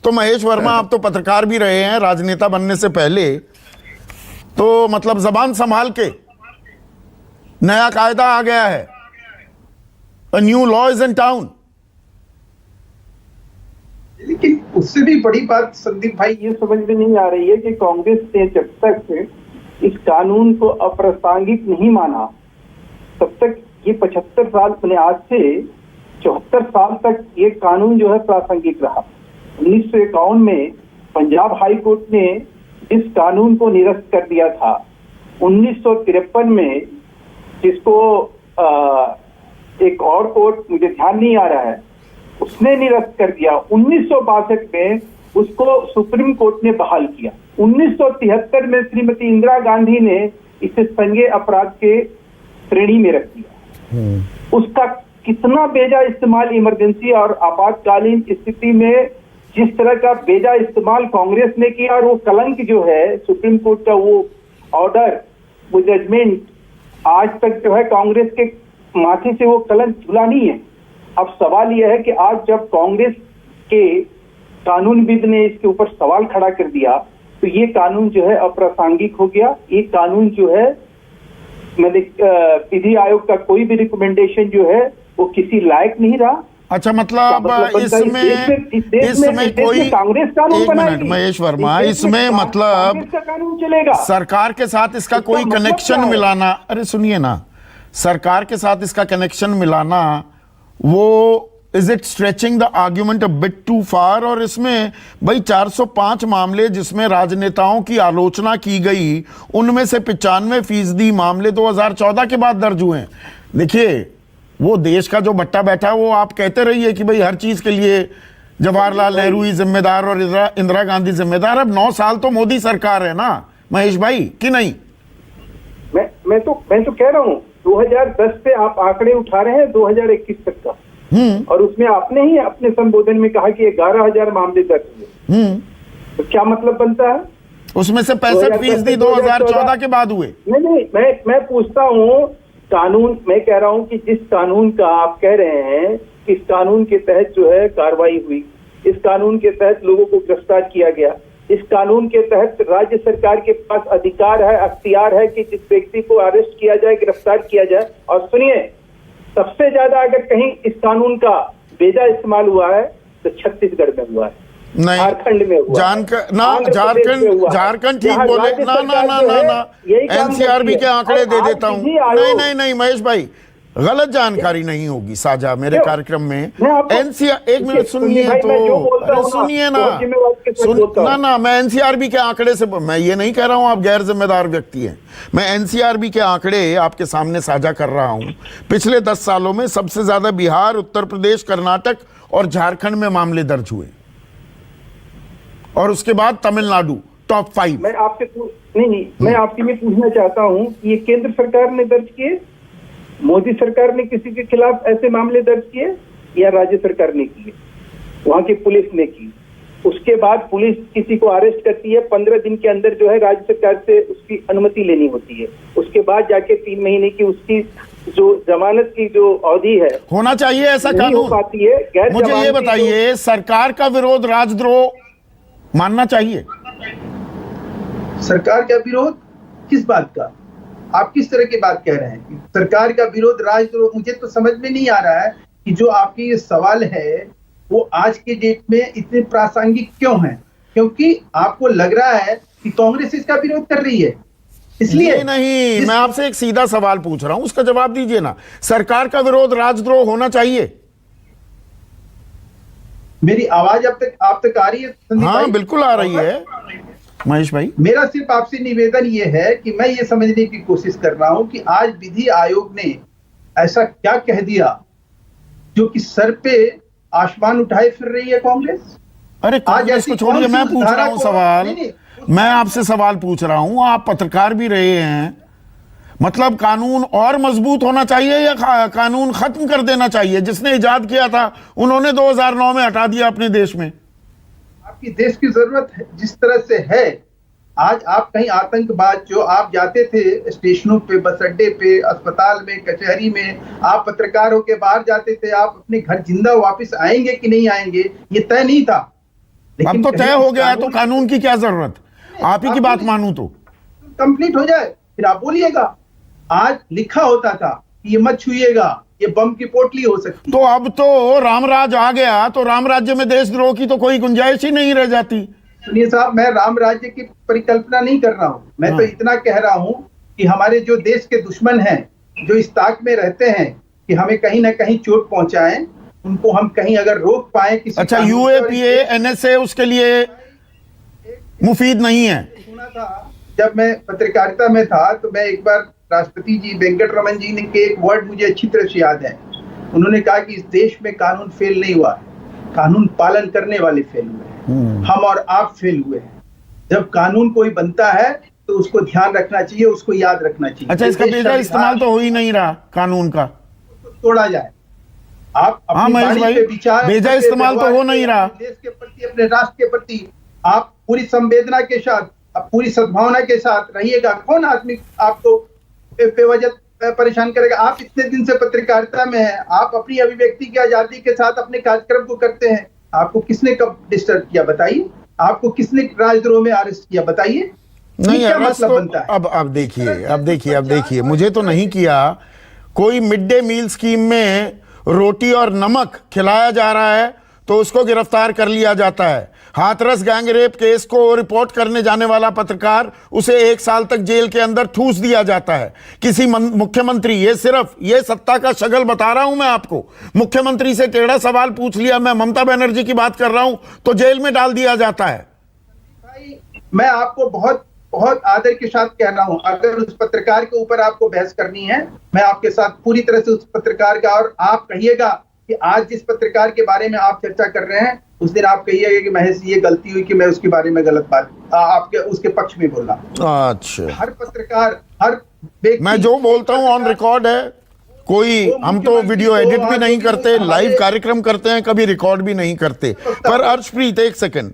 तो महेश वर्मा, आप तो पत्रकार भी रहे हैं राजनेता बनने से पहले, तो मतलब जबान संभाल के, नया कायदा आ गया है, a new law is in town. लेकिन उससे भी बड़ी बात संदीप भाई ये समझ में नहीं आ रही है कि कांग्रेस ने जब तक इस कानून को अप्रासंगिक नहीं माना, तब तक ये 75 साल मैंने आज से 74 साल तक ये कानून जो है प्रासंगिक रहा। 1951 में पंजाब हाई कोर्ट ने इस कानून को निरस्त कर दिया था। 1953 में जिसको एक और कोर्ट, मुझे ध्यान नहीं आ रहा है, उसने निरस्त कर दिया। 1962 में उसको सुप्रीम कोर्ट ने बहाल किया। 1973 में श्रीमती इंदिरा गांधी ने इसे संज्ञेय अपराध के श्रेणी में रख दिया। उसका कितना बेजा इस्तेमाल इमरजेंसी और आपातकालीन स्थिति में, जिस तरह का बेजा इस्तेमाल कांग्रेस ने किया, और वो कलंक जो है सुप्रीम कोर्ट का वो ऑर्डर, वो जजमेंट आज तक जो है कांग्रेस के माथे से वो कलंक झुला नहीं है। अब सवाल यह है कि आज जब कांग्रेस के कानूनविद ने इसके ऊपर सवाल खड़ा कर दिया, तो ये कानून जो है अप्रासंगिक हो गया। ये कानून जो है, मैंने विधि आयोग का कोई भी रिकमेंडेशन जो है वो किसी लायक नहीं रहा। अच्छा, मतलब इसमें कोई, कांग्रेस कानून, एक मिनट महेश वर्मा, इसमें मतलब का कानून चलेगा, सरकार के साथ इसका कोई कनेक्शन मिलाना, अरे सुनिए ना, सरकार के साथ इसका कनेक्शन मिलाना, वो is it stretching the argument a bit too far? और इसमें भाई 405 मामले जिसमें राजनेताओं की आलोचना की गई, उनमें से 95% मामले 2014 के बाद दर्ज हुए हैं। देखिए, वो देश का जो बट्टा बैठा है, वो आप कहते रहिए कि भाई हर चीज के लिए जवाहरलाल नेहरू ही जिम्मेदार और इंदिरा गांधी जिम्मेदार। अब 9 साल तो मोदी सरकार है ना महेश भाई, कि नहीं? मैं तो कह रहा हूँ 2010 से आप आंकड़े उठा रहे हैं 2021 तक का, और उसमें आपने ही अपने संबोधन में कहा कि 11,000 मामले दर्ज हुए। तो क्या मतलब बनता है? उसमें से 65% 2014 के बाद हुए। नहीं, मैं पूछता हूँ, कानून, मैं कह रहा हूँ कि जिस कानून का आप कह रहे हैं, इस कानून के तहत जो है कार्रवाई हुई, इस कानून के तहत लोगों को गिरफ्तार किया गया, इस कानून के तहत राज्य सरकार के पास अधिकार है, अख्तियार है कि जिस व्यक्ति को अरेस्ट किया जाए, गिरफ्तार किया जाए। और सुनिए, सबसे ज्यादा अगर कहीं इस कानून का बेजा इस्तेमाल हुआ है तो छत्तीसगढ़ में हुआ है, नहीं, झारखंड में हुआ, झारखंड ठीक बोले ना, एनसीआरबी के आंकड़े दे देता हूं। नहीं महेश भाई, गलत जानकारी नहीं होगी साझा मेरे कार्यक्रम में। एनसीआर, एक मिनट सुनिए तो, सुनिए ना, मैं एनसीआरबी के आंकड़े से, मैं ये नहीं कह रहा हूं आप गैर जिम्मेदार व्यक्ति हैं, मैं एनसीआरबी के आंकड़े आपके सामने साझा कर रहा हूं। पिछले 10 सालों में सबसे ज्यादा बिहार, उत्तर प्रदेश, कर्नाटक और झारखंड में मामले दर्ज हुए, और उसके बाद तमिलनाडु टॉप 5। मैं आपसे मैं आपसे ये पूछना चाहता हूं कि ये केंद्र सरकार ने दर्ज किए, मोदी सरकार ने किसी के खिलाफ ऐसे मामले दर्ज किए, या राज्य सरकार ने किए, वहां की पुलिस ने की? उसके बाद पुलिस किसी को अरेस्ट करती है, 15 दिन के अंदर जो है राज्य सरकार से उसकी अनुमति लेनी होती है। उसके बाद जाके 3 महीने की उसकी जो जमानत की जो अवधि है, होना चाहिए ऐसा कानून पाती है। मुझे ये बताइए, सरकार का विरोध राजद्रोह मानना चाहिए? सरकार का विरोध किस बात का? आप किस तरह की बात कह रहे हैं? सरकार का विरोध राजद्रोह, मुझे तो समझ में नहीं आ रहा है कि जो आपकी ये सवाल है वो आज के डेट में इतने प्रासंगिक क्यों है? क्योंकि आपको लग रहा है कि कांग्रेस इसका विरोध कर रही है, इसलिए नहीं। मैं आपसे एक सीधा सवाल पूछ रहा हूं, उसका जवाब दीजिए ना। सरकार का विरोध राजद्रोह होना चाहिए? मेरी आवाज अब तक आप तक आ रही है? हाँ, बिल्कुल आ रही है महेश भाई। मेरा सिर्फ आपसे निवेदन ये है कि मैं ये समझने की कोशिश कर रहा हूं कि आज विधि आयोग ने ऐसा क्या कह दिया जो कि सर पे आसमान उठाए फिर रही है कांग्रेस? अरे कांग्रेस को छोड़िए, मैं पूछ रहा हूं सवाल, मैं आपसे सवाल पूछ रहा हूं, आप पत्रकार भी रहे हैं, मतलब कानून और मजबूत होना चाहिए या कानून खत्म कर देना चाहिए? जिसने इजाद किया था उन्होंने 2009 में हटा दिया अपने देश में। आपकी देश की जरूरत है जिस तरह से है आज, आप कहीं आतंकवाद, जो आप जाते थे स्टेशनों पे, बस अड्डे पे, अस्पताल में, कचहरी में, आप पत्रकार होके बाहर जाते थे, आप अपने घर जिंदा वापस आएंगे कि नहीं आएंगे ये तय नहीं था। अब तो तय हो गया है, तो कानून की क्या जरूरत? आप ही की बात मानूं तो कंप्लीट हो जाए, फिर आप बोलिएगा। आज लिखा होता था कि ये मत छुइएगा, ये बम की पोटली हो सकती है। तो अब तो रामराज आ गया, तो राम राज्य में देशद्रोह की तो कोई गुंजाइश ही नहीं रह जाती। सुनिए साहब, मैं राम राज्य की परिकल्पना नहीं कर रहा हूं, मैं तो इतना कह रहा हूं कि हमारे जो देश के दुश्मन हैं, जो इस ताक में रहते हैं कि हमें कहीं ना कहीं चोट पहुंचाएं, उनको हम कहीं अगर रोक पाए किसी अच्छा, कानून से। यूएपीए एनएसए उसके लिए मुफीद नहीं है। सुना था जब मैं पत्रकारिता में था, तो मैं एक बार राष्ट्रपति जी वेंकट रमन जी ने के एक वर्ड मुझे अच्छी तरह से याद है। उन्होंने कहा कि इस देश में कानून फेल नहीं हुआ है, कानून पालन करने वाले फेल हुए हैं। हम और आप फेल हुए हैं। जब कानून कोई बनता है तो उसको ध्यान रखना चाहिए, उसको याद रखना चाहिए। अच्छा, इसका बेजा इस्तेमाल तो हो ही नहीं रहा कानून का, तोड़ा जाए। आप अपनी महेश भाई, पे विचार, बेजा अपने इस्तेमाल तो व्यवहार हो नहीं रहा। देश के प्रति, अपने राष्ट्र के प्रति आप पूरी संवेदना के साथ, पूरी सद्भावना के साथ रहिएगा। कौन आदमी आपको बेवजह परेशान करेगा? आप इतने दिन से पत्रकारिता में हैं, आप अपनी अभिव्यक्ति की आजादी के साथ अपने कार्यक्रम को करते हैं। आपको किसने कब डिस्टर्ब किया बताइए? आपको किसने राजद्रोह में अरेस्ट किया बताइए? नहीं, क्या अरेस्ट मतलब तो बनता है? अब देखिए, मुझे तो नहीं किया। कोई मिड डे मील स्कीम में रोटी और नमक खिलाया जा रहा है तो उसको गिरफ्तार कर लिया जाता है। हाथरस गैंग रेप केस को रिपोर्ट करने जाने वाला पत्रकार, उसे 1 साल तक जेल के अंदर ठूस दिया जाता है। किसी मुख्यमंत्री, ये सत्ता का शगल बता रहा हूं मैं आपको, मुख्यमंत्री से टेढ़ा सवाल पूछ लिया, मैं ममता बनर्जी की बात कर रहा हूं, तो जेल में डाल दिया जाता है। भाई, मैं आपको बहुत बहुत आदर के साथ कह रहा हूं, अगर उस पत्रकार के ऊपर आपको बहस करनी है, मैं आपके साथ पूरी तरह से उस पत्रकार का, और आप कहिएगा कि आज जिस पत्रकार के बारे में आप चर्चा कर रहे हैं, उस दिन आप कहिएगा कि महेश ये गलती हुई कि मैं उसके बारे में गलत बात आपके उसके पक्ष में बोला। अच्छा, हर पत्रकार, हर व्यक्ति, मैं जो बोलता हूं ऑन रिकॉर्ड है। कोई, हम तो वीडियो एडिट भी नहीं करते, लाइव कार्यक्रम करते हैं, कभी रिकॉर्ड भी नहीं करते। पर अर्शप्रीत, एक सेकंड,